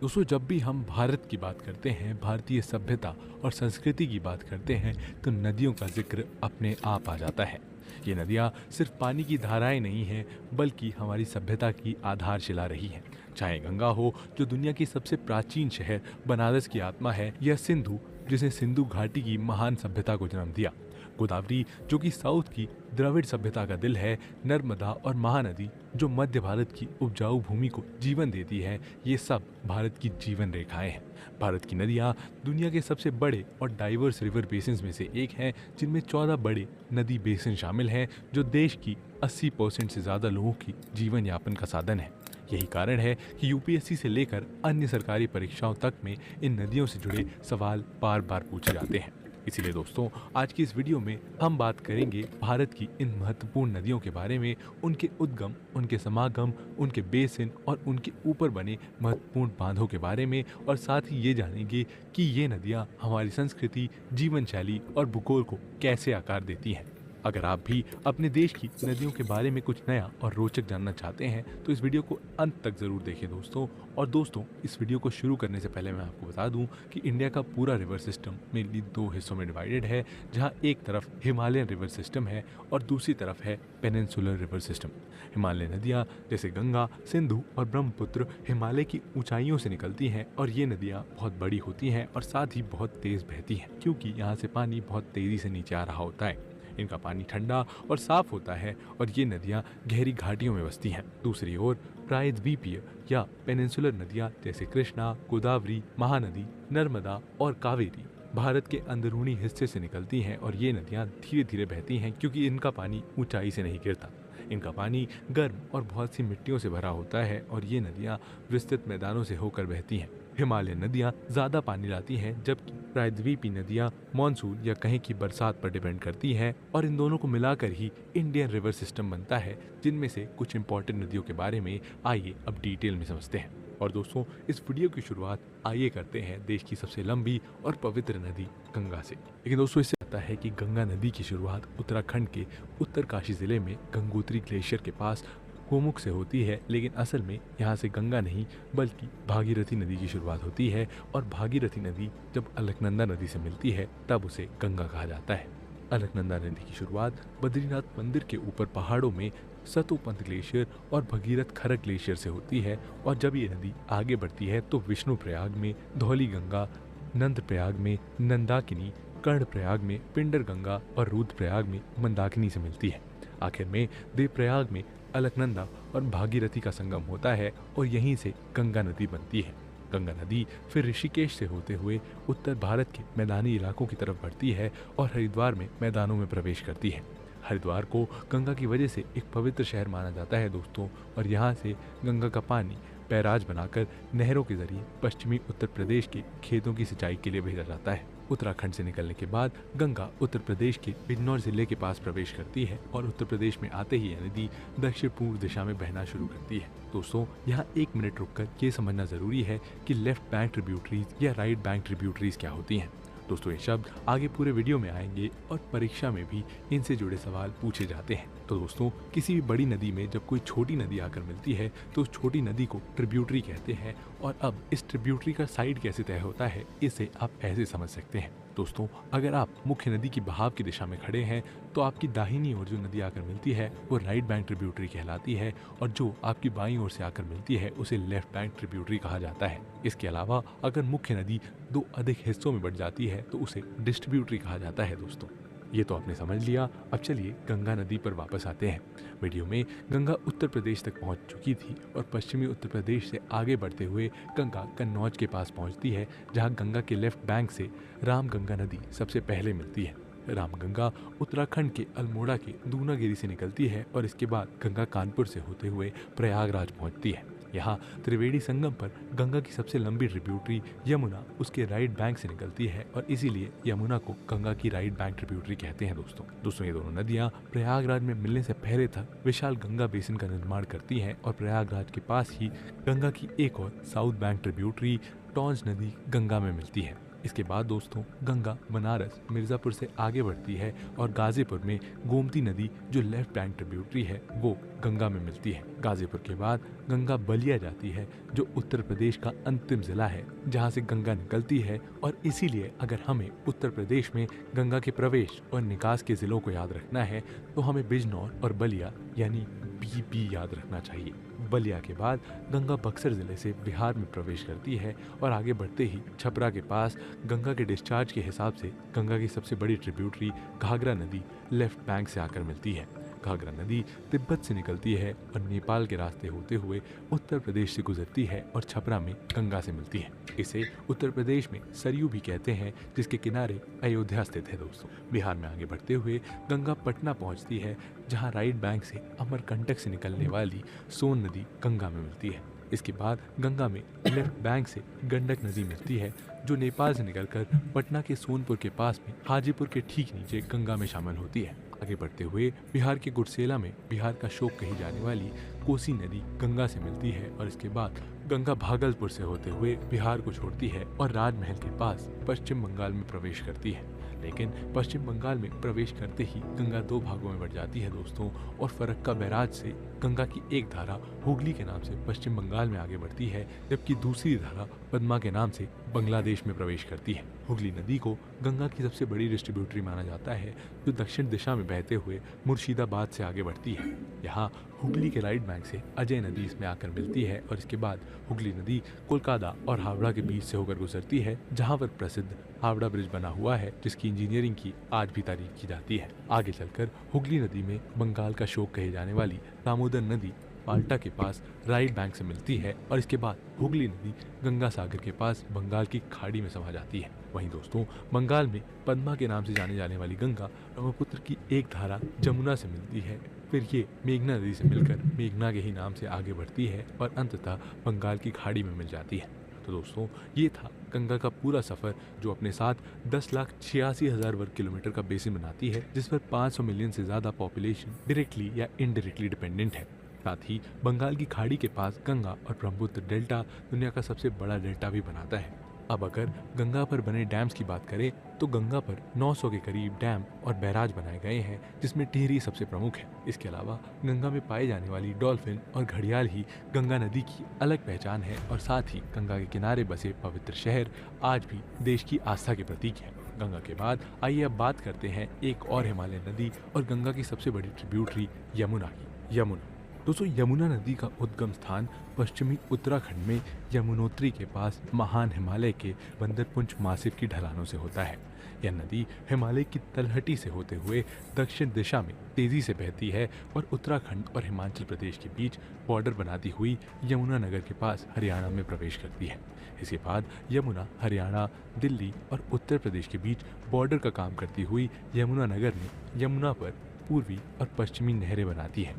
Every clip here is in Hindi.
दोस्तों, जब भी हम भारत की बात करते हैं, भारतीय सभ्यता और संस्कृति की बात करते हैं, तो नदियों का जिक्र अपने आप आ जाता है। ये नदियाँ सिर्फ पानी की धाराएं नहीं हैं, बल्कि हमारी सभ्यता की आधारशिला रही हैं। चाहे गंगा हो, जो दुनिया की सबसे प्राचीन शहर बनारस की आत्मा है, या सिंधु, जिसे सिंधु घाटी की महान सभ्यता को जन्म दिया। गोदावरी, जो कि साउथ की द्रविड़ सभ्यता का दिल है। नर्मदा और महानदी, जो मध्य भारत की उपजाऊ भूमि को जीवन देती है। ये सब भारत की जीवन रेखाएं हैं। भारत की नदियाँ दुनिया के सबसे बड़े और डाइवर्स रिवर बेसिन्स में से एक हैं, जिनमें 14 बड़े नदी बेसिन शामिल हैं, जो देश की 80% से ज़्यादा लोगों की जीवन यापन का साधन है। यही कारण है कि यूपीएससी से लेकर अन्य सरकारी परीक्षाओं तक में इन नदियों से जुड़े सवाल बार बार पूछे जाते हैं। इसीलिए दोस्तों, आज की इस वीडियो में हम बात करेंगे भारत की इन महत्वपूर्ण नदियों के बारे में, उनके उद्गम, उनके समागम, उनके बेसिन और उनके ऊपर बने महत्वपूर्ण बांधों के बारे में, और साथ ही ये जानेंगे कि ये नदियाँ हमारी संस्कृति, जीवन शैली और भूगोल को कैसे आकार देती हैं। अगर आप भी अपने देश की नदियों के बारे में कुछ नया और रोचक जानना चाहते हैं, तो इस वीडियो को अंत तक जरूर देखें दोस्तों। और दोस्तों, इस वीडियो को शुरू करने से पहले मैं आपको बता दूं कि इंडिया का पूरा रिवर सिस्टम मेनली 2 हिस्सों में डिवाइडेड है, जहां एक तरफ हिमालयन रिवर सिस्टम है और दूसरी तरफ है पेनिनसुलर रिवर सिस्टम। हिमालय नदियाँ जैसे गंगा, सिंधु और ब्रह्मपुत्र हिमालय की ऊंचाइयों से निकलती हैं, और ये नदियाँ बहुत बड़ी होती हैं और साथ ही बहुत तेज बहती हैं, क्योंकि यहाँ से पानी बहुत तेजी से नीचे आ रहा होता है। इनका पानी ठंडा और साफ होता है और ये नदियाँ गहरी घाटियों में बसती हैं। दूसरी ओर प्रायद्वीपीय या पेनिनसुलर नदियाँ जैसे कृष्णा, गोदावरी, महानदी, नर्मदा और कावेरी भारत के अंदरूनी हिस्से से निकलती हैं, और ये नदियाँ धीरे धीरे बहती हैं, क्योंकि इनका पानी ऊंचाई से नहीं गिरता। इनका पानी गर्म और बहुत सी मिट्टियों से भरा होता है, और ये नदियाँ विस्तृत मैदानों से होकर बहती हैं। हिमालय नदियाँ ज़्यादा पानी लाती हैं, जबकि प्रायद्वीपी नदियाँ मानसून या कहीं की बरसात पर डिपेंड करती हैं, और इन दोनों को मिलाकर ही इंडियन रिवर सिस्टम बनता है, जिनमें से कुछ इंपॉर्टेंट नदियों के बारे में आइए अब डिटेल में समझते हैं। और दोस्तों, इस वीडियो की शुरुआत आइए करते हैं देश की सबसे लंबी और पवित्र नदी गंगा से। लेकिन दोस्तों, इससे पता है कि गंगा नदी की शुरुआत उत्तराखंड के उत्तरकाशी जिले में गंगोत्री ग्लेशियर के पास गोमुख से होती है। लेकिन असल में यहाँ से गंगा नहीं, बल्कि भागीरथी नदी की शुरुआत होती है, और भागीरथी नदी जब अलकनंदा नदी से मिलती है, तब उसे गंगा कहा जाता है। अलकनंदा नदी की शुरुआत बद्रीनाथ मंदिर के ऊपर पहाड़ों में सतोपंथ ग्लेशियर और भगीरथ खरक ग्लेशियर से होती है, और जब ये नदी आगे बढ़ती है तो विष्णु प्रयाग में धौली गंगा, नंद प्रयाग में नंदाकिनी, कर्ण प्रयाग में पिंडर गंगा और रुद्र प्रयाग में मंदाकिनी से मिलती है। आखिर में देवप्रयाग में अलकनंदा और भागीरथी का संगम होता है, और यहीं से गंगा नदी बनती है। गंगा नदी फिर ऋषिकेश से होते हुए उत्तर भारत के मैदानी इलाकों की तरफ बढ़ती है और हरिद्वार में मैदानों में प्रवेश करती है। हरिद्वार को गंगा की वजह से एक पवित्र शहर माना जाता है दोस्तों, और यहाँ से गंगा का पानी बैराज बनाकर नहरों के जरिए पश्चिमी उत्तर प्रदेश के खेतों की सिंचाई के लिए भेजा जाता है। उत्तराखंड से निकलने के बाद गंगा उत्तर प्रदेश के बिजनौर जिले के पास प्रवेश करती है, और उत्तर प्रदेश में आते ही यह नदी दक्षिण पूर्व दिशा में बहना शुरू करती है। दोस्तों, यहाँ 1 मिनट रुककर ये समझना जरूरी है कि लेफ्ट बैंक ट्रिब्यूटरीज या राइट बैंक ट्रिब्यूटरीज क्या होती हैं। दोस्तों, ये शब्द आगे पूरे वीडियो में आएंगे और परीक्षा में भी इनसे जुड़े सवाल पूछे जाते हैं। तो दोस्तों, किसी भी बड़ी नदी में जब कोई छोटी नदी आकर मिलती है, तो उस छोटी नदी को ट्रिब्यूटरी कहते हैं। और अब इस ट्रिब्यूटरी का साइड कैसे तय होता है, इसे आप ऐसे समझ सकते हैं। दोस्तों, अगर आप मुख्य नदी की बहाव की दिशा में खड़े हैं, तो आपकी दाहिनी ओर जो नदी आकर मिलती है वो राइट बैंक ट्रिब्यूटरी कहलाती है, और जो आपकी बाईं ओर से आकर मिलती है उसे लेफ्ट बैंक ट्रिब्यूटरी कहा जाता है। इसके अलावा अगर मुख्य नदी 2 अधिक हिस्सों में बढ़ जाती है, तो उसे डिस्ट्रीब्यूटरी कहा जाता है। दोस्तों, ये तो आपने समझ लिया। अब चलिए गंगा नदी पर वापस आते हैं। वीडियो में गंगा उत्तर प्रदेश तक पहुंच चुकी थी, और पश्चिमी उत्तर प्रदेश से आगे बढ़ते हुए गंगा कन्नौज के पास पहुंचती है, जहां गंगा के लेफ्ट बैंक से रामगंगा नदी सबसे पहले मिलती है। रामगंगा उत्तराखंड के अल्मोड़ा के दूनागिरी से निकलती है, और इसके बाद गंगा कानपुर से होते हुए प्रयागराज पहुंचती है। यहाँ त्रिवेणी संगम पर गंगा की सबसे लंबी ट्रिब्यूटरी यमुना उसके राइट बैंक से निकलती है, और इसीलिए यमुना को गंगा की राइट बैंक ट्रिब्यूटरी कहते हैं। दोस्तों, ये दोनों नदियाँ प्रयागराज में मिलने से पहले तक विशाल गंगा बेसिन का निर्माण करती हैं, और प्रयागराज के पास ही गंगा की एक और साउथ बैंक ट्रिब्यूटरी टॉन्ज नदी गंगा में मिलती है। इसके बाद दोस्तों गंगा बनारस मिर्ज़ापुर से आगे बढ़ती है और गाजीपुर में गोमती नदी जो लेफ्ट बैंक ट्रिब्यूटरी है वो गंगा में मिलती है। गाजीपुर के बाद गंगा बलिया जाती है जो उत्तर प्रदेश का अंतिम जिला है जहाँ से गंगा निकलती है, और इसीलिए अगर हमें उत्तर प्रदेश में गंगा के प्रवेश और निकास के जिलों को याद रखना है तो हमें बिजनौर और बलिया यानी बीपी याद रखना चाहिए। बलिया के बाद गंगा बक्सर जिले से बिहार में प्रवेश करती है और आगे बढ़ते ही छपरा के पास गंगा के डिस्चार्ज के हिसाब से गंगा की सबसे बड़ी ट्रिब्यूटरी घाघरा नदी लेफ्ट बैंक से आकर मिलती है। घाघरा नदी तिब्बत से निकलती है और नेपाल के रास्ते होते हुए उत्तर प्रदेश से गुजरती है और छपरा में गंगा से मिलती है। इसे उत्तर प्रदेश में सरयू भी कहते हैं जिसके किनारे अयोध्या स्थित है। दोस्तों बिहार में आगे बढ़ते हुए गंगा पटना पहुंचती है जहां राइट बैंक से अमरकंटक से निकलने वाली सोन नदी गंगा में मिलती है। इसके बाद गंगा में लेफ्ट बैंक से गंडक नदी मिलती है जो नेपाल से निकलकर पटना के सोनपुर के पास में हाजीपुर के ठीक नीचे गंगा में शामिल होती है। आगे बढ़ते हुए बिहार के गुरसेला में बिहार का शोक कही जाने वाली कोसी नदी गंगा से मिलती है और इसके बाद गंगा भागलपुर से होते हुए बिहार को छोड़ती है और राजमहल के पास पश्चिम बंगाल में प्रवेश करती है। लेकिन पश्चिम बंगाल में प्रवेश करते ही गंगा दो भागों में बढ़ जाती है दोस्तों, और फरक्का बैराज से गंगा की एक धारा हुगली के नाम से पश्चिम बंगाल में आगे बढ़ती है जबकि दूसरी धारा पद्मा के नाम से बांग्लादेश में प्रवेश करती है। हुगली नदी को गंगा की सबसे बड़ी डिस्ट्रीब्यूटरी माना जाता है जो दक्षिण दिशा में बहते हुए मुर्शिदाबाद से आगे बढ़ती है। यहाँ हुगली के राइट बैंक से अजय नदी इसमें आकर मिलती है और इसके बाद हुगली नदी कोलकाता और हावड़ा के बीच से होकर गुजरती है जहाँ पर प्रसिद्ध हावड़ा ब्रिज बना हुआ है जिसकी इंजीनियरिंग की आज भी तारीफ की जाती है। आगे चलकर हुगली नदी में बंगाल का शोक कही जाने वाली दामोदर नदी पाल्टा के पास राइट बैंक से मिलती है और इसके बाद हुगली नदी गंगा सागर के पास बंगाल की खाड़ी में समा जाती है। वहीं दोस्तों बंगाल में पद्मा के नाम से जाने जाने वाली गंगा ब्रह्मपुत्र की एक धारा जमुना से मिलती है, फिर ये मेघना नदी से मिलकर मेघना के ही नाम से आगे बढ़ती है और अंततः बंगाल की खाड़ी में मिल जाती है। तो दोस्तों ये था गंगा का पूरा सफर जो अपने साथ 10,86,000 वर्ग किलोमीटर का बेसिन बनाती है जिस पर 500 मिलियन से ज्यादा पॉपुलेशन डायरेक्टली या इनडायरेक्टली डिपेंडेंट है। साथ ही बंगाल की खाड़ी के पास गंगा और ब्रह्मपुत्र डेल्टा दुनिया का सबसे बड़ा डेल्टा भी बनाता है। अब अगर गंगा पर बने डैम्स की बात करें तो गंगा पर 900 के करीब डैम और बैराज बनाए गए हैं जिसमें टिहरी सबसे प्रमुख है। इसके अलावा गंगा में पाए जाने वाली डॉल्फिन और घड़ियाल ही गंगा नदी की अलग पहचान है और साथ ही गंगा के किनारे बसे पवित्र शहर आज भी देश की आस्था के प्रतीक है। गंगा के बाद आइए अब बात करते हैं एक और हिमालय नदी और गंगा की सबसे बड़ी ट्रिब्यूटरी यमुना की। यमुना दोस्तों यमुना नदी का उद्गम स्थान पश्चिमी उत्तराखंड में यमुनोत्री के पास महान हिमालय के बंदरपुंज मासिव की ढलानों से होता है। यह नदी हिमालय की तलहटी से होते हुए दक्षिण दिशा में तेजी से बहती है और उत्तराखंड और हिमाचल प्रदेश के बीच बॉर्डर बनाती हुई यमुनानगर के पास हरियाणा में प्रवेश करती है। इसके बाद यमुना हरियाणा, दिल्ली और उत्तर प्रदेश के बीच बॉर्डर का काम करती हुई यमुनानगर में यमुना पर पूर्वी और पश्चिमी नहरें बनाती है।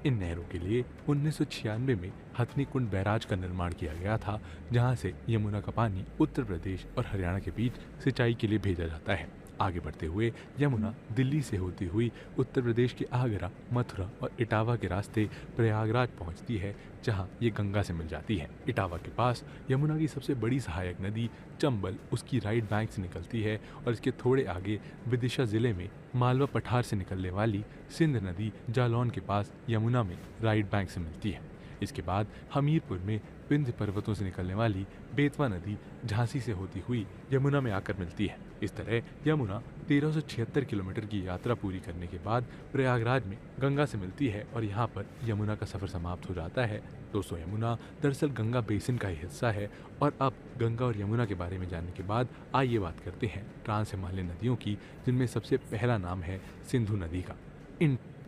इन नहरों के लिए 1996 में हथनी कुंड बैराज का निर्माण किया गया था जहां से यमुना का पानी उत्तर प्रदेश और हरियाणा के बीच सिंचाई के लिए भेजा जाता है। आगे बढ़ते हुए यमुना दिल्ली से होती हुई उत्तर प्रदेश के आगरा, मथुरा और इटावा के रास्ते प्रयागराज पहुंचती है जहां ये गंगा से मिल जाती है। इटावा के पास यमुना की सबसे बड़ी सहायक नदी चंबल उसकी राइट बैंक से निकलती है और इसके थोड़े आगे विदिशा जिले में मालवा पठार से निकलने वाली सिंध नदी जालौन के पास यमुना में राइट बैंक से मिलती है। इसके बाद हमीरपुर में विंध्य पर्वतों से निकलने वाली बेतवा नदी झांसी से होती हुई यमुना में आकर मिलती है। इस तरह यमुना 1376 किलोमीटर की यात्रा पूरी करने के बाद प्रयागराज में गंगा से मिलती है और यहाँ पर यमुना का सफर समाप्त हो जाता है। दोस्तों यमुना दरअसल गंगा बेसिन का ही हिस्सा है। और अब गंगा और यमुना के बारे में जानने के बाद आइए बात करते हैं ट्रांस हिमालय नदियों की, जिनमें सबसे पहला नाम है सिंधु नदी का।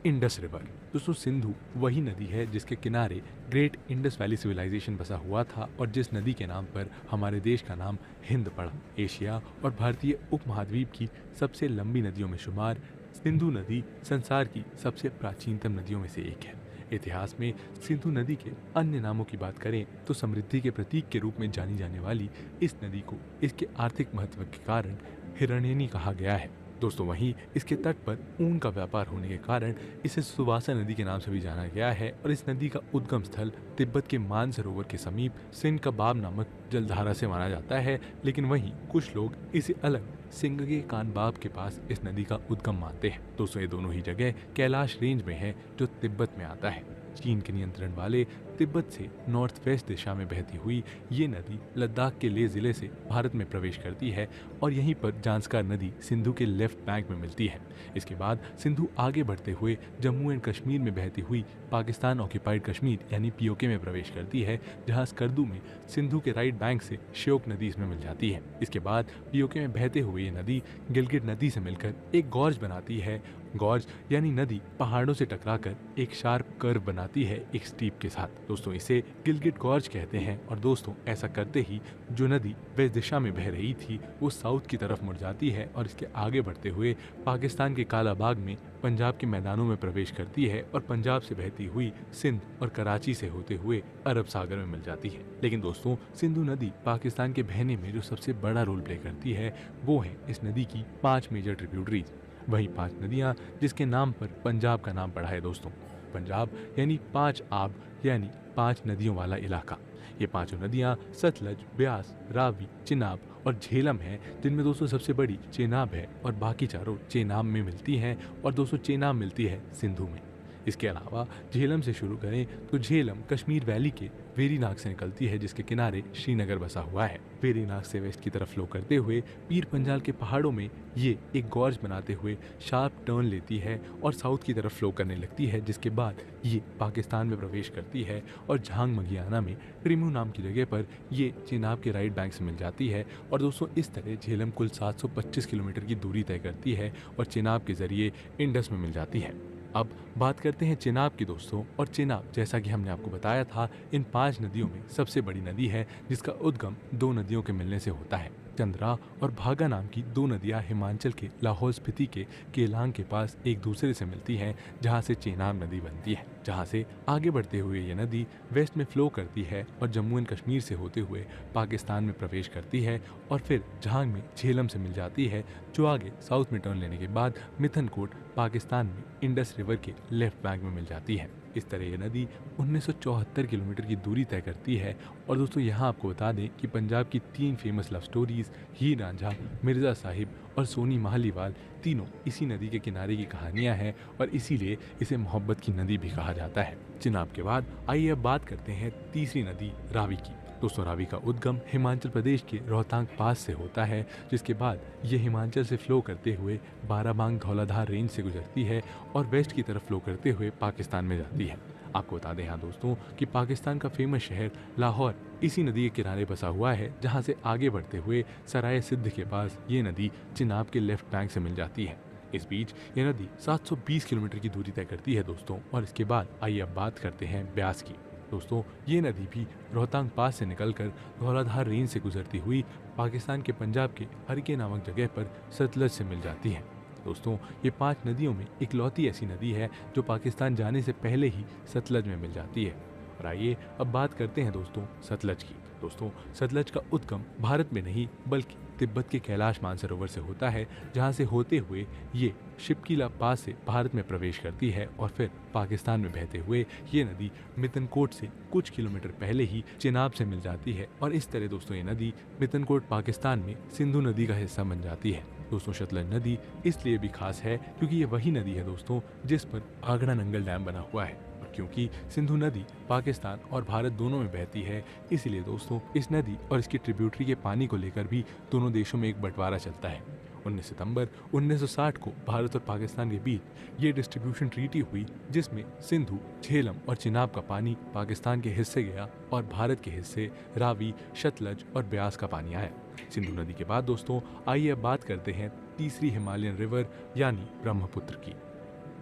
Indus river. दोस्तों सिंधु वही नदी है जिसके किनारे ग्रेट इंडस वैली सिविलाइजेशन बसा हुआ था और जिस नदी के नाम पर हमारे देश का नाम हिंद पड़ा। एशिया और भारतीय उपमहाद्वीप की सबसे लंबी नदियों में शुमार सिंधु नदी संसार की सबसे प्राचीनतम नदियों में से एक है। इतिहास में सिंधु नदी के अन्य नामों की बात करें तो समृद्धि के प्रतीक के रूप में जानी जाने वाली इस नदी को इसके आर्थिक महत्व के कारण हिरण्यनी कहा गया है। दोस्तों वहीं इसके तट पर ऊन का व्यापार होने के कारण इसे सुवासा नदी के नाम से भी जाना गया है और इस नदी का उद्गम स्थल तिब्बत के मानसरोवर के समीप सिंध कबाब नामक जलधारा से माना जाता है। लेकिन वहीं कुछ लोग इसे अलग सिंगगे कानबाब के पास इस नदी का उद्गम मानते हैं। दोस्तों ये दोनों ही जगह कैलाश रेंज में है जो तिब्बत में आता है। चीन के नियंत्रण वाले तिब्बत से नॉर्थ वेस्ट दिशा में बहती हुई ये नदी लद्दाख के लेह जिले से भारत में प्रवेश करती है और यहीं पर जांस्कार नदी सिंधु के लेफ्ट बैंक में मिलती है। इसके बाद सिंधु आगे बढ़ते हुए जम्मू एंड कश्मीर में बहती हुई पाकिस्तान ऑक्यूपाइड कश्मीर यानी पीओके में प्रवेश करती है, जहां स्कर्दू में सिंधु के राइट बैंक से श्योक नदी इसमें मिल जाती है। इसके बाद पीओके में बहते हुए ये नदी गिलगित नदी से मिलकर एक गॉर्ज बनाती है। गॉर्ज यानी नदी पहाड़ों से टकराकर एक शार्प कर्व बनाती है एक स्टीप के साथ। दोस्तों इसे गिलगित गॉर्ज कहते हैं और दोस्तों ऐसा करते ही जो नदी वेस्ट दिशा में बह रही थी वो साउथ की तरफ मुड़ जाती है और इसके आगे बढ़ते हुए पाकिस्तान के कालाबाग में पंजाब के मैदानों में प्रवेश करती है और पंजाब से बहती हुई सिंध और कराची से होते हुए अरब सागर में मिल जाती है। लेकिन दोस्तों सिंधु नदी पाकिस्तान के बहने में जो सबसे बड़ा रोल प्ले करती है वो है इस नदी की 5 मेजर ट्रिब्यूटरीज। वही 5 नदियां जिसके नाम पर पंजाब का नाम पड़ा है। दोस्तों पंजाब यानी 5 आब यानी 5 नदियों वाला इलाका। ये 5 नदियां सतलज, ब्यास, रावी, चिनाब और झेलम हैं, जिनमें दोस्तों सबसे बड़ी चेनाब है और बाकी चारों चेनाब में मिलती हैं और दोस्तों चेनाब मिलती है सिंधु में। इसके अलावा झेलम से शुरू करें तो झेलम कश्मीर वैली के वेरीनाग से निकलती है जिसके किनारे श्रीनगर बसा हुआ है। वेरीनाग से वेस्ट की तरफ फ्लो करते हुए पीर पंजाल के पहाड़ों में ये एक गॉर्ज बनाते हुए शार्प टर्न लेती है और साउथ की तरफ फ्लो करने लगती है, जिसके बाद ये पाकिस्तान में प्रवेश करती है और झांग मगियाना में ट्रिमू नाम की जगह पर ये चेनाब के राइट बैंक से मिल जाती है। और दोस्तों इस तरह झेलम कुल 725 किलोमीटर की दूरी तय करती है और चेनाब के जरिए इंडस में मिल जाती है। अब बात करते हैं चेनाब की दोस्तों। और चेनाब जैसा कि हमने आपको बताया था इन 5 नदियों में सबसे बड़ी नदी है जिसका उद्गम 2 नदियों के मिलने से होता है। चंद्रा और भागा नाम की 2 नदियां हिमाचल के लाहौल स्पीति के केलांग के पास एक दूसरे से मिलती हैं, जहां से चेनाब नदी बनती है। जहां से आगे बढ़ते हुए ये नदी वेस्ट में फ्लो करती है और जम्मू एंड कश्मीर से होते हुए पाकिस्तान में प्रवेश करती है और फिर झांग में झेलम से मिल जाती है, जो आगे साउथ में टर्न लेने के बाद मिथनकोट पाकिस्तान में इंडस रिवर के लेफ्ट बैंक में मिल जाती है। इस तरह ये नदी 1974 किलोमीटर की दूरी तय करती है। और दोस्तों यहाँ आपको बता दें कि पंजाब की 3 फेमस लव स्टोरीज हीर रांझा, मिर्ज़ा साहिब और सोनी महालीवाल तीनों इसी नदी के किनारे की कहानियाँ हैं और इसीलिए इसे मोहब्बत की नदी भी कहा जाता है। चिनाब के बाद आइए अब बात करते हैं तीसरी नदी रावी की। दोस्तों रावी का उद्गम हिमाचल प्रदेश के रोहतांग पास से होता है, जिसके बाद ये हिमाचल से फ्लो करते हुए बाराबांग धौलाधार रेंज से गुजरती है और वेस्ट की तरफ फ्लो करते हुए पाकिस्तान में जाती है। आपको बता दें यहाँ दोस्तों कि पाकिस्तान का फेमस शहर लाहौर इसी नदी के किनारे बसा हुआ है, जहाँ से आगे बढ़ते हुए सराय सिद्ध के पास ये नदी चिनाब के लेफ्ट बैंक से मिल जाती है। इस बीच ये नदी 720 किलोमीटर की दूरी तय करती है दोस्तों। और इसके बाद आइए अब बात करते हैं ब्यास की। दोस्तों ये नदी भी रोहतांग पास से निकलकर धौलाधार रेंज से गुजरती हुई पाकिस्तान के पंजाब के हरिके नामक जगह पर सतलज से मिल जाती है। दोस्तों ये 5 नदियों में इकलौती ऐसी नदी है जो पाकिस्तान जाने से पहले ही सतलज में मिल जाती है। और आइए अब बात करते हैं दोस्तों सतलज की। दोस्तों सतलज का उद्गम भारत में नहीं बल्कि तिब्बत के कैलाश मानसरोवर से होता है, जहां से होते हुए ये शिपकीला पास से भारत में प्रवेश करती है और फिर पाकिस्तान में बहते हुए ये नदी मितनकोट से कुछ किलोमीटर पहले ही चेनाब से मिल जाती है। और इस तरह दोस्तों ये नदी मितनकोट पाकिस्तान में सिंधु नदी का हिस्सा बन जाती है। दोस्तों सतलज नदी इसलिए भी खास है क्योंकि ये वही नदी है दोस्तों जिस पर आगरा नंगल डैम बना हुआ है। क्योंकि सिंधु नदी पाकिस्तान और भारत दोनों में बहती है, इसीलिए दोस्तों इस नदी और इसकी ट्रिब्यूटरी के पानी को लेकर भी दोनों देशों में एक बंटवारा चलता है। 19 सितंबर 1960 को भारत और पाकिस्तान के बीच ये डिस्ट्रीब्यूशन ट्रीटी हुई, जिसमें सिंधु, झेलम और चिनाब का पानी पाकिस्तान के हिस्से गया और भारत के हिस्से रावी, सतलज और ब्यास का पानी आया। सिंधु नदी के बाद दोस्तों आइए अब बात करते हैं तीसरी हिमालयन रिवर यानी ब्रह्मपुत्र की।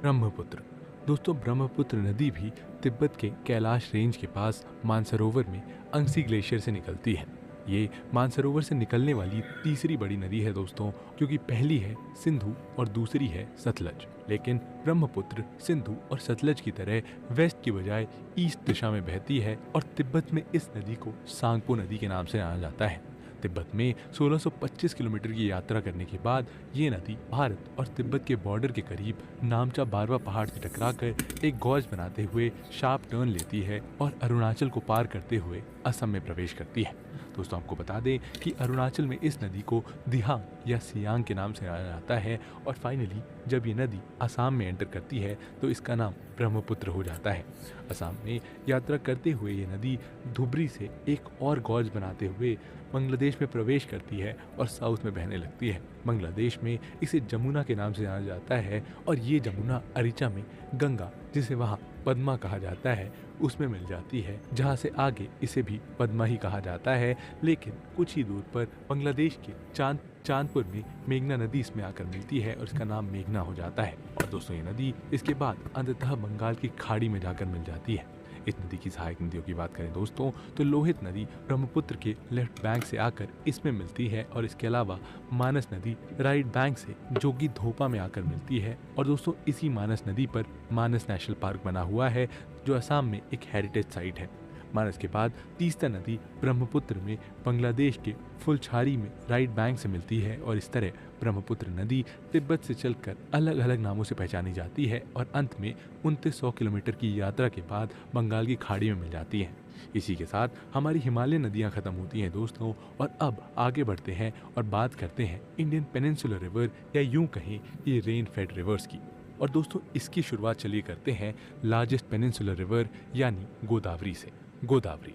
ब्रह्मपुत्र दोस्तों ब्रह्मपुत्र नदी भी तिब्बत के कैलाश रेंज के पास मानसरोवर में अंगसी ग्लेशियर से निकलती है। ये मानसरोवर से निकलने वाली तीसरी बड़ी नदी है दोस्तों, क्योंकि पहली है सिंधु और दूसरी है सतलज। लेकिन ब्रह्मपुत्र सिंधु और सतलज की तरह वेस्ट की बजाय ईस्ट दिशा में बहती है और तिब्बत में इस नदी को सांगपो नदी के नाम से जाना जाता है। तिब्बत में 1625 किलोमीटर की यात्रा करने के बाद ये नदी भारत और तिब्बत के बॉर्डर के करीब नामचा बारवा पहाड़ से टकराकर एक गॉज बनाते हुए शार्प टर्न लेती है और अरुणाचल को पार करते हुए असम में प्रवेश करती है। दोस्तों आपको बता दें कि अरुणाचल में इस नदी को दिहांग या सियांग के नाम से जाना जाता है और फाइनली जब ये नदी असम में एंटर करती है तो इसका नाम ब्रह्मपुत्र हो जाता है। असम में यात्रा करते हुए ये नदी धुबरी से एक और गॉज बनाते हुए बांग्लादेश में प्रवेश करती है और साउथ में बहने लगती है। बांग्लादेश में इसे जमुना के नाम से जाना जाता है और ये जमुना अरिचा में गंगा, जिसे वहाँ पद्मा कहा जाता है, उसमें मिल जाती है, जहाँ से आगे इसे भी पद्मा ही कहा जाता है। लेकिन कुछ ही दूर पर बांग्लादेश के चांदपुर में मेघना नदी इसमें आकर मिलती है और इसका नाम मेघना हो जाता है। और दोस्तों ये नदी इसके बाद अंततः बंगाल की खाड़ी में जाकर मिल जाती है। इस नदी की सहायक नदियों की बात करें दोस्तों तो लोहित नदी ब्रह्मपुत्र के लेफ्ट बैंक से आकर इसमें मिलती है और इसके अलावा मानस नदी राइट बैंक से जोगी धोपा में आकर मिलती है। और दोस्तों इसी मानस नदी पर मानस नेशनल पार्क बना हुआ है जो असम में एक हेरिटेज साइट है। मानस के बाद तीस्ता नदी ब्रह्मपुत्र में बांग्लादेश के फुलछारी में राइट बैंक से मिलती है और इस तरह ब्रह्मपुत्र नदी तिब्बत से चलकर अलग अलग नामों से पहचानी जाती है और अंत में 2900 किलोमीटर की यात्रा के बाद बंगाल की खाड़ी में मिल जाती है। इसी के साथ हमारी हिमालय नदियां खत्म होती हैं दोस्तों और अब आगे बढ़ते हैं और बात करते हैं इंडियन पेनिनसुलर रिवर या यूं कहें ये रेन फेड रिवर्स की। और दोस्तों इसकी शुरुआत चलिए करते हैं लार्जेस्ट पेनिनसुलर रिवर यानी गोदावरी से। गोदावरी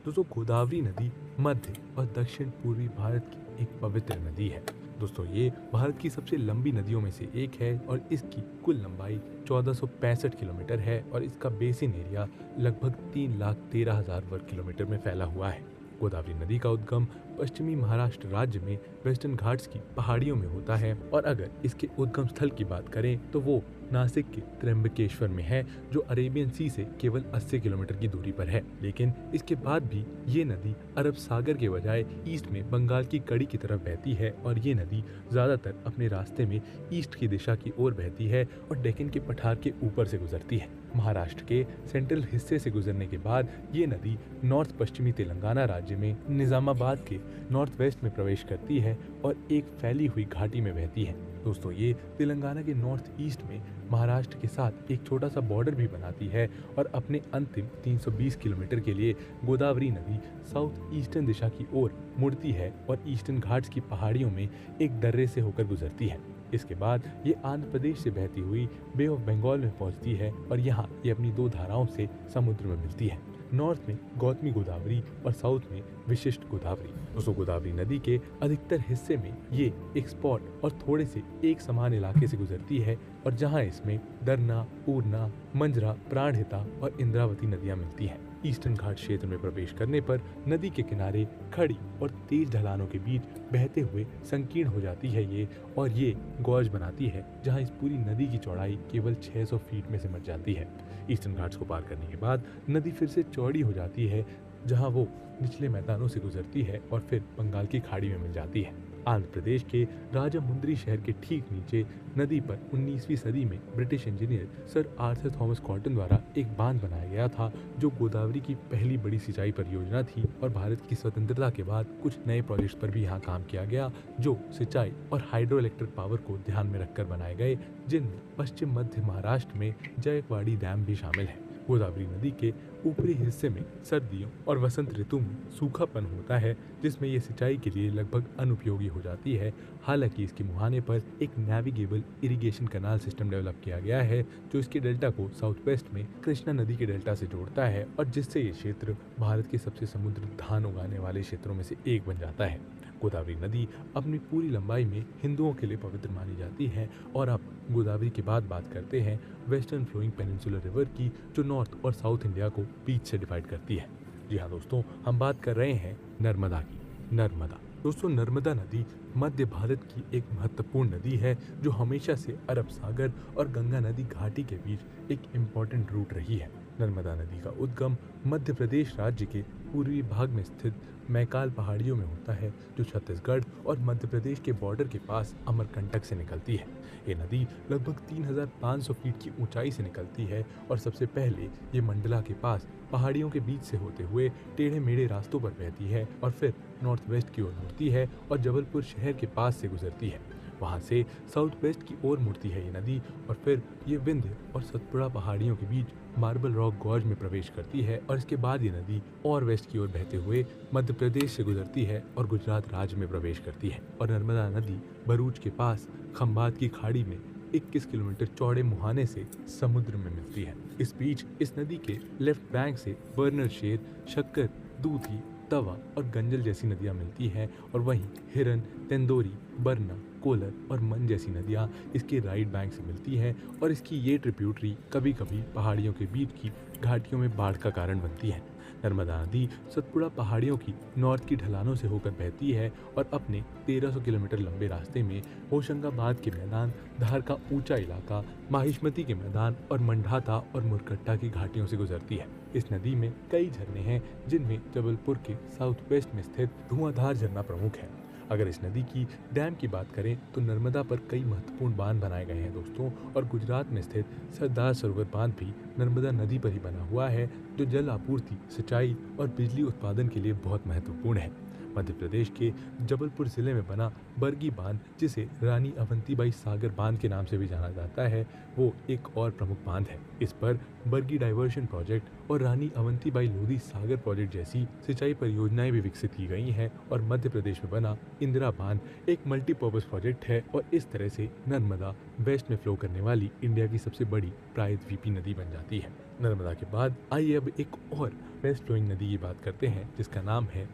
दोस्तों गोदावरी नदी मध्य और दक्षिण पूर्वी भारत की एक पवित्र नदी है। दोस्तों ये भारत की सबसे लंबी नदियों में से एक है और इसकी कुल लंबाई 1465 किलोमीटर है और इसका बेसिन एरिया लगभग 3,13,000 वर्ग किलोमीटर में फैला हुआ है। गोदावरी नदी का उद्गम पश्चिमी महाराष्ट्र राज्य में वेस्टर्न घाट्स की पहाड़ियों में होता है और अगर इसके उद्गम स्थल की बात करें तो वो नासिक के त्र्यंबकेश्वर में है जो अरेबियन सी से केवल 80 किलोमीटर की दूरी पर है। लेकिन इसके बाद भी ये नदी अरब सागर के बजाय ईस्ट में बंगाल की कड़ी की तरफ बहती है और ये नदी ज्यादातर अपने रास्ते में ईस्ट की दिशा की ओर बहती है और डेक्कन के पठार के ऊपर से गुजरती है। महाराष्ट्र के सेंट्रल हिस्से से गुजरने के बाद ये नदी नॉर्थ पश्चिमी तेलंगाना राज्य में निजामाबाद के नॉर्थ वेस्ट में प्रवेश करती है और एक फैली हुई घाटी में बहती है। दोस्तों ये तेलंगाना के नॉर्थ ईस्ट में महाराष्ट्र के साथ एक छोटा सा बॉर्डर भी बनाती है और अपने अंतिम 320 किलोमीटर के लिए गोदावरी नदी साउथ ईस्टर्न दिशा की ओर मुड़ती है और ईस्टर्न घाट्स की पहाड़ियों में एक दर्रे से होकर गुजरती है। इसके बाद ये आंध्र प्रदेश से बहती हुई बे ऑफ बंगाल में पहुंचती है और यहाँ ये अपनी दो धाराओं से समुद्र में मिलती है। नॉर्थ में गौतमी गोदावरी और साउथ में विशिष्ट गोदावरी। दोस्तों गोदावरी नदी के अधिकतर हिस्से में ये एक स्पॉट और थोड़े से एक समान इलाके से गुजरती है और जहाँ इसमें दरना, पूर्णा, मंजरा, प्राणहिता और इंद्रावती नदियाँ मिलती हैं। ईस्टर्न घाट क्षेत्र में प्रवेश करने पर नदी के किनारे खड़ी और तेज ढलानों के बीच बहते हुए संकीर्ण हो जाती है ये और ये गॉज बनाती है जहाँ इस पूरी नदी की चौड़ाई केवल 600 फीट में सिमट जाती है। ईस्टर्न घाट्स को पार करने के बाद नदी फिर से चौड़ी हो जाती है जहाँ वो निचले मैदानों से गुजरती है और फिर बंगाल की खाड़ी में मिल जाती है। आंध्र प्रदेश के राजामुंद्री शहर के ठीक नीचे नदी पर 19वीं सदी में British engineer sir Arthur Thomas cotton द्वारा एक बांध बनाया गया था जो गोदावरी की पहली बड़ी सिंचाई परियोजना थी और भारत की स्वतंत्रता के बाद कुछ नए प्रोजेक्ट्स पर भी यहाँ काम किया गया जो सिंचाई और हाइड्रो इलेक्ट्रिक पावर को ध्यान में रखकर बनाए गए, जिनमें पश्चिम मध्य महाराष्ट्र में जयकवाड़ी डैम भी शामिल है। गोदावरी नदी के ऊपरी हिस्से में सर्दियों और वसंत ऋतु में सूखापन होता है जिसमें ये सिंचाई के लिए लगभग अनुपयोगी हो जाती है। हालांकि इसके मुहाने पर एक navigable irrigation canal system develop किया गया है जो इसके डेल्टा को साउथ वेस्ट में कृष्णा नदी के डेल्टा से जोड़ता है और जिससे ये क्षेत्र भारत के सबसे समुद्र धान उगाने वाले क्षेत्रों में से एक बन जाता है। गोदावरी नदी अपनी पूरी लंबाई में हिंदुओं के लिए पवित्र मानी जाती है। और अब गोदावरी के बाद बात करते हैं वेस्टर्न फ्लोइंग पेनिनसुलर रिवर की जो नॉर्थ और साउथ इंडिया को बीच से डिवाइड करती है। जी हाँ दोस्तों, हम बात कर रहे हैं नर्मदा की। नर्मदा दोस्तों, नर्मदा नदी मध्य भारत की एक महत्वपूर्ण नदी है जो हमेशा से अरब सागर और गंगा नदी घाटी के बीच एक इम्पोर्टेंट रूट रही है। नर्मदा नदी का उद्गम मध्य प्रदेश राज्य के पूर्वी भाग में स्थित मैकाल पहाड़ियों में होता है, जो छत्तीसगढ़ और मध्य प्रदेश के बॉर्डर के पास अमरकंटक से निकलती है। ये नदी लगभग 3,500 फीट की ऊंचाई से निकलती है और सबसे पहले ये मंडला के पास पहाड़ियों के बीच से होते हुए टेढ़े मेढ़े रास्तों पर बहती है और फिर नॉर्थ वेस्ट की ओर मुड़ती है और जबलपुर शहर के पास से गुजरती है। वहां से साउथ वेस्ट की ओर मुड़ती है ये नदी और फिर ये विंध्य और सतपुड़ा पहाड़ियों के बीच मार्बल रॉक गॉर्ज में प्रवेश करती है और इसके बाद ये नदी और वेस्ट की ओर बहते हुए मध्य प्रदेश से गुजरती है और गुजरात राज्य में प्रवेश करती है और नर्मदा नदी भरूच के पास खंभात की खाड़ी में 21 किलोमीटर चौड़े मुहाने से समुद्र में मिलती है। इस बीच इस नदी के लेफ्ट बैंक से बर्नर शेर, शक्कर, दूधी, तवा और गंजल जैसी नदियां मिलती हैं और वहीं हिरन, तेंदोरी, बरना, कोलर और मन जैसी नदियां इसके राइट बैंक से मिलती हैं और इसकी ये ट्रिब्यूटरी कभी कभी पहाड़ियों के बीच की घाटियों में बाढ़ का कारण बनती है। नर्मदा नदी सतपुड़ा पहाड़ियों की नॉर्थ की ढलानों से होकर बहती है और अपने 1300 किलोमीटर लंबे रास्ते में होशंगाबाद के मैदान, धार का ऊंचा इलाका, माहिष्मती के मैदान और मंडाता और मुरकट्टा की घाटियों से गुजरती है। इस नदी में कई झरने हैं, जिनमें जबलपुर के साउथ वेस्ट में स्थित धुआंधार झरना प्रमुख है। अगर इस नदी की डैम की बात करें तो नर्मदा पर कई महत्वपूर्ण बांध बनाए गए हैं दोस्तों, और गुजरात में स्थित सरदार सरोवर बांध भी नर्मदा नदी पर ही बना हुआ है, जो जल आपूर्ति, सिंचाई और बिजली उत्पादन के लिए बहुत महत्वपूर्ण है। मध्य प्रदेश के जबलपुर जिले में बना बरगी बांध, जिसे रानी अवंतीबाई सागर बांध के नाम से भी जाना जाता है, वो एक और प्रमुख बांध है। इस पर बरगी डाइवर्शन प्रोजेक्ट और रानी अवंतीबाई लोधी सागर प्रोजेक्ट जैसी सिंचाई परियोजनाएं भी विकसित की गई हैं और मध्य प्रदेश में बना इंदिरा बांध एक मल्टीपर्पज प्रोजेक्ट है और इस तरह से नर्मदा वेस्ट में फ्लो करने वाली इंडिया की सबसे बड़ी प्रायद्वीपी नदी बन जाती है। नर्मदा के बाद आइए अब एक और वेस्ट फ्लोइंग नदी की बात करते हैं, जिसका नाम है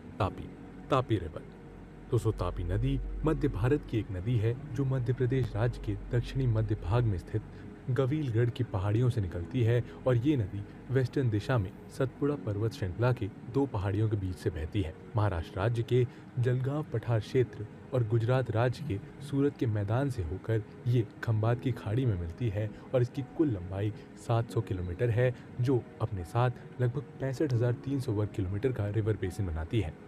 तापी रिवर। दोस्तों, तापी नदी मध्य भारत की एक नदी है जो मध्य प्रदेश राज्य के दक्षिणी मध्य भाग में स्थित गवीलगढ़ की पहाड़ियों से निकलती है और ये नदी वेस्टर्न दिशा में सतपुड़ा पर्वत श्रृंखला के दो पहाड़ियों के बीच से बहती है। महाराष्ट्र राज्य के जलगांव पठार क्षेत्र और गुजरात राज्य के सूरत के मैदान से होकर ये खंभात की खाड़ी में मिलती है और इसकी कुल लंबाई 700 किलोमीटर है, जो अपने साथ लगभग 65,300 वर्ग किलोमीटर का रिवर बेसिन बनाती है।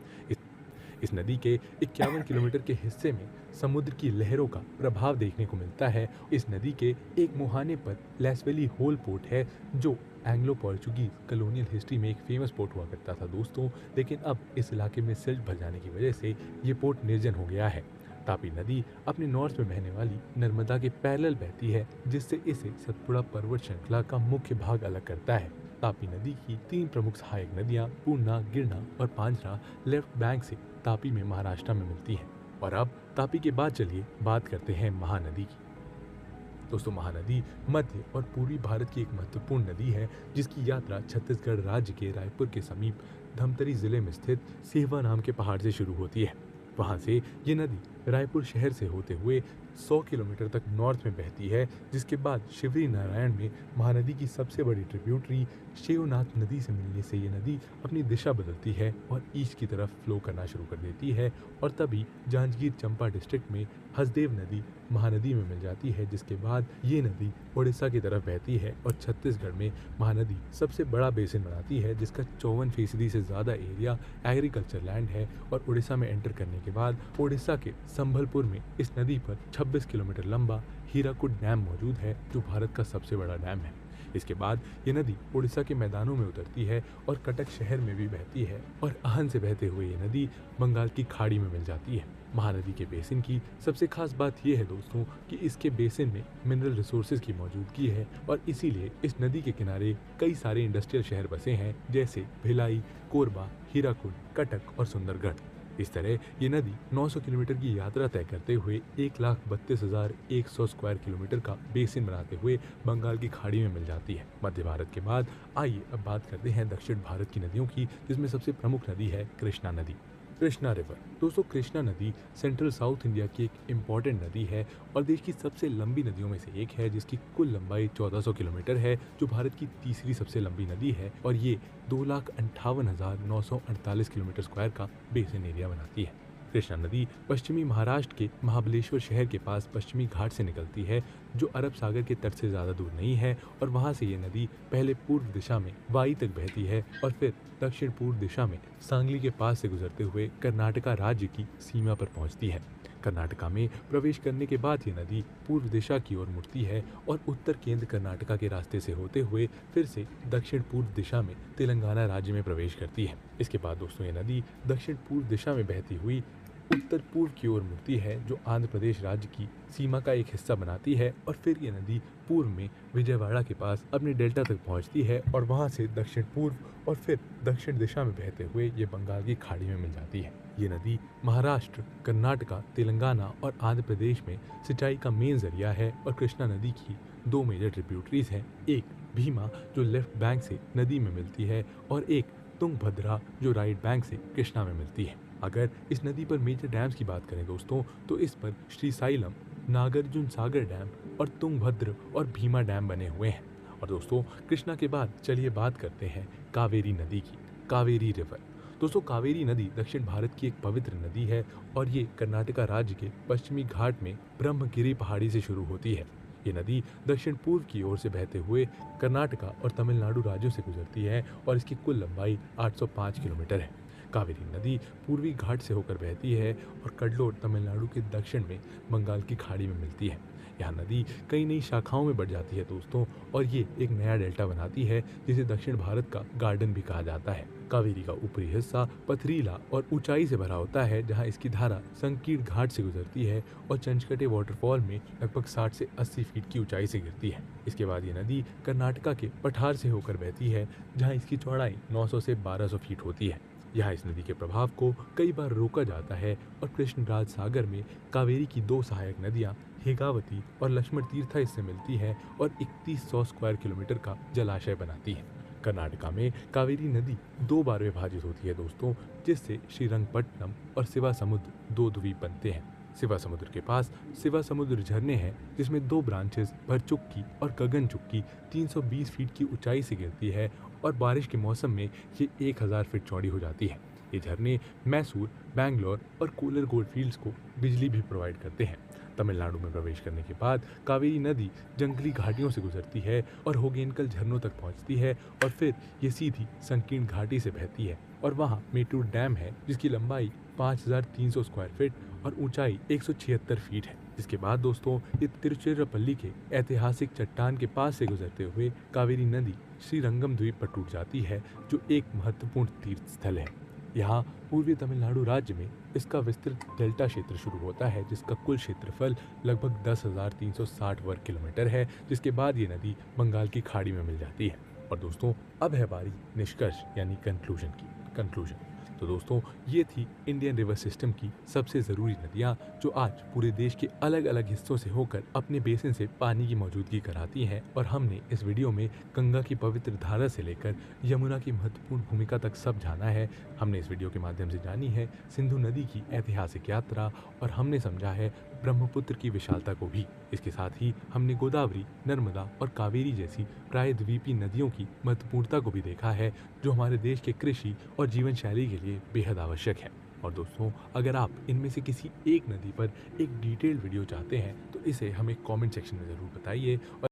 इस नदी के 51 किलोमीटर के हिस्से में समुद्र की लहरों का प्रभाव देखने को मिलता है। इस नदी के एक मुहाने पर लैसवेली होल पोर्ट है, जो एंग्लो पोर्चुगीज कॉलोनियल हिस्ट्री में एक फेमस पोर्ट हुआ करता था दोस्तों, लेकिन अब इस इलाके में सिल्ट भर जाने की वजह से ये पोर्ट निर्जन हो गया है। तापी नदी अपने नॉर्थ में बहने वाली नर्मदा के पैरेलल बहती है, जिससे इसे सतपुड़ा पर्वत श्रृंखला का मुख्य भाग अलग करता है। तापी नदी की 3 प्रमुख सहायक नदियां पूर्णा, गिरना और पांझरा लेफ्ट बैंक से तापी में महाराष्ट्र में मिलती हैं। और अब तापी के बाद चलिए बात करते हैं महानदी की। दोस्तों, महानदी मध्य और पूर्वी भारत की एक महत्वपूर्ण नदी है, जिसकी यात्रा छत्तीसगढ़ राज्य के रायपुर के समीप धमतरी जिले में स्थित सेहवा नाम के पहाड़ से शुरू होती है। वहां से ये नदी रायपुर शहर से होते हुए 100 किलोमीटर तक नॉर्थ में बहती है, जिसके बाद शिवरी नारायण में महानदी की सबसे बड़ी ट्रिब्यूटरी शिवनाथ नदी से मिलने से ये नदी अपनी दिशा बदलती है और ईस्ट की तरफ फ्लो करना शुरू कर देती है और तभी जांजगीर चंपा डिस्ट्रिक्ट में हसदेव नदी महानदी में मिल जाती है, जिसके बाद ये नदी उड़ीसा की तरफ बहती है और छत्तीसगढ़ में महानदी सबसे बड़ा बेसिन बनाती है, जिसका 54% से ज़्यादा एरिया एग्रीकल्चर लैंड है और उड़ीसा में एंटर करने के बाद उड़ीसा के संबलपुर में इस नदी पर 26 किलोमीटर लंबा हीराकुड डैम मौजूद है, जो भारत का सबसे बड़ा डैम है। इसके बाद ये नदी उड़ीसा के मैदानों में उतरती है और कटक शहर में भी बहती है और आहन से बहते हुए ये नदी बंगाल की खाड़ी में मिल जाती है। महानदी के बेसिन की सबसे खास बात यह है दोस्तों कि इसके बेसिन में मिनरल रिसोर्सेज की मौजूदगी है और इसीलिए इस नदी के किनारे कई सारे इंडस्ट्रियल शहर बसे हैं, जैसे भिलाई, कोरबा, हीराकुड, कटक और सुंदरगढ़। इस तरह ये नदी 900 किलोमीटर की यात्रा तय करते हुए 1,32,100 स्क्वायर किलोमीटर का बेसिन बनाते हुए बंगाल की खाड़ी में मिल जाती है। मध्य भारत के बाद आइए अब बात करते हैं दक्षिण भारत की नदियों की, जिसमें सबसे प्रमुख नदी है कृष्णा नदी। कृष्णा रिवर। दोस्तों, कृष्णा नदी सेंट्रल साउथ इंडिया की एक इम्पॉर्टेंट नदी है और देश की सबसे लंबी नदियों में से एक है, जिसकी कुल लंबाई 1400 किलोमीटर है, जो भारत की तीसरी सबसे लंबी नदी है और ये 2,58,948 किलोमीटर स्क्वायर का बेसिन एरिया बनाती है। कृष्णा नदी पश्चिमी महाराष्ट्र के महाबलेश्वर शहर के पास पश्चिमी घाट से निकलती है, जो अरब सागर के तट से ज़्यादा दूर नहीं है, और वहाँ से ये नदी पहले पूर्व दिशा में वाई तक बहती है और फिर दक्षिण पूर्व दिशा में सांगली के पास से गुजरते हुए कर्नाटका राज्य की सीमा पर पहुँचती है। कर्नाटका में प्रवेश करने के बाद ये नदी पूर्व दिशा की ओर मुड़ती है और उत्तर केंद्र कर्नाटका के रास्ते से होते हुए फिर से दक्षिण पूर्व दिशा में तेलंगाना राज्य में प्रवेश करती है। इसके बाद दोस्तों ये नदी दक्षिण पूर्व दिशा में बहती हुई उत्तर पूर्व की ओर मुड़ती है, जो आंध्र प्रदेश राज्य की सीमा का एक हिस्सा बनाती है, और फिर ये नदी पूर्व में विजयवाड़ा के पास अपने डेल्टा तक पहुंचती है और वहां से दक्षिण पूर्व और फिर दक्षिण दिशा में बहते हुए ये बंगाल की खाड़ी में मिल जाती है। ये नदी महाराष्ट्र, कर्नाटका, तेलंगाना और आंध्र प्रदेश में सिंचाई का मेन जरिया है और कृष्णा नदी की दो मेजर ट्रिब्यूटरीज हैं, एक भीमा जो लेफ्ट बैंक से नदी में मिलती है और एक तुंगभद्रा जो राइट बैंक से कृष्णा में मिलती है। अगर इस नदी पर मेजर डैम्स की बात करें दोस्तों, तो इस पर श्रीसाइलम, नागार्जुन सागर डैम और तुंगभद्र और भीमा डैम बने हुए हैं। और दोस्तों कृष्णा के बाद चलिए बात करते हैं कावेरी नदी की, कावेरी रिवर। दोस्तों कावेरी नदी दक्षिण भारत की एक पवित्र नदी है और ये कर्नाटका राज्य के पश्चिमी घाट में ब्रह्मगिरी पहाड़ी से शुरू होती है। ये नदी दक्षिण पूर्व की ओर से बहते हुए कर्नाटका और तमिलनाडु राज्यों से गुजरती है और इसकी कुल लंबाई 805 किलोमीटर है। कावेरी नदी पूर्वी घाट से होकर बहती है और कडलोर तमिलनाडु के दक्षिण में बंगाल की खाड़ी में मिलती है। यह नदी कई नई शाखाओं में बढ़ जाती है दोस्तों, और ये एक नया डेल्टा बनाती है जिसे दक्षिण भारत का गार्डन भी कहा जाता है। कावेरी का ऊपरी हिस्सा पथरीला और ऊंचाई से भरा होता है, जहां इसकी धारा संकीर्ण घाट से गुजरती है और चंचकटे वाटरफॉल में लगभग 60 से 80 फीट की ऊंचाई से गिरती है। इसके बाद ये नदी कर्नाटका के पठार से होकर बहती है, जहां इसकी चौड़ाई 900 से 1200 फीट होती है। यहाँ इस नदी के प्रभाव को कई बार रोका जाता है और कृष्णराज सागर में कावेरी की दो सहायक नदियाँ हेगावती और लक्ष्मण तीर्था इससे मिलती है और 3100 स्क्वायर किलोमीटर का जलाशय बनाती है। कर्नाटका में कावेरी नदी दो बार विभाजित होती है दोस्तों, जिससे श्रीरंगपट्टनम और शिवा समुद्र दो द्वीप बनते हैं। शिवा समुद्र के पास शिवा समुद्र झरने हैं, जिसमें दो ब्रांचेस भरचुक्की और गगनचुक्की 320 फीट की ऊंचाई से गिरती है और बारिश के मौसम में ये 1000 फीट चौड़ी हो जाती है। ये झरने मैसूर, बैंगलोर और कोलर गोल्डफील्ड्स को बिजली भी प्रोवाइड करते हैं। तमिलनाडु में प्रवेश करने के बाद कावेरी नदी जंगली घाटियों से गुजरती है और होगेनकल झरनों तक पहुंचती है और फिर ये सीधी संकीर्ण घाटी से बहती है और वहाँ मेटूर डैम है, जिसकी लंबाई 5300 स्क्वायर फीट और ऊंचाई 176 फीट है। इसके बाद दोस्तों ये तिरुचिरापल्ली के ऐतिहासिक चट्टान के पास से गुजरते हुए कावेरी नदी श्रीरंगम द्वीप पर टूट जाती है, जो एक महत्वपूर्ण तीर्थ स्थल है। यहाँ पूर्वी तमिलनाडु राज्य में इसका विस्तृत डेल्टा क्षेत्र शुरू होता है, जिसका कुल क्षेत्रफल लगभग 10,360 वर्ग किलोमीटर है, जिसके बाद ये नदी बंगाल की खाड़ी में मिल जाती है। और दोस्तों अब है बारी निष्कर्ष यानी कंक्लूजन। तो दोस्तों ये थी इंडियन रिवर सिस्टम की सबसे ज़रूरी नदियाँ, जो आज पूरे देश के अलग अलग हिस्सों से होकर अपने बेसिन से पानी की मौजूदगी कराती हैं। और हमने इस वीडियो में गंगा की पवित्र धारा से लेकर यमुना की महत्वपूर्ण भूमिका तक सब जाना है। हमने इस वीडियो के माध्यम से जानी है सिंधु नदी की ऐतिहासिक यात्रा, और हमने समझा है ब्रह्मपुत्र की विशालता को भी। इसके साथ ही हमने गोदावरी, नर्मदा और कावेरी जैसी प्रायद्वीपीय नदियों की महत्वपूर्णता को भी देखा है, जो हमारे देश के कृषि और जीवन शैली के लिए बेहद आवश्यक है। और दोस्तों अगर आप इनमें से किसी एक नदी पर एक डिटेल्ड वीडियो चाहते हैं तो इसे हमें कमेंट सेक्शन में ज़रूर बताइए। और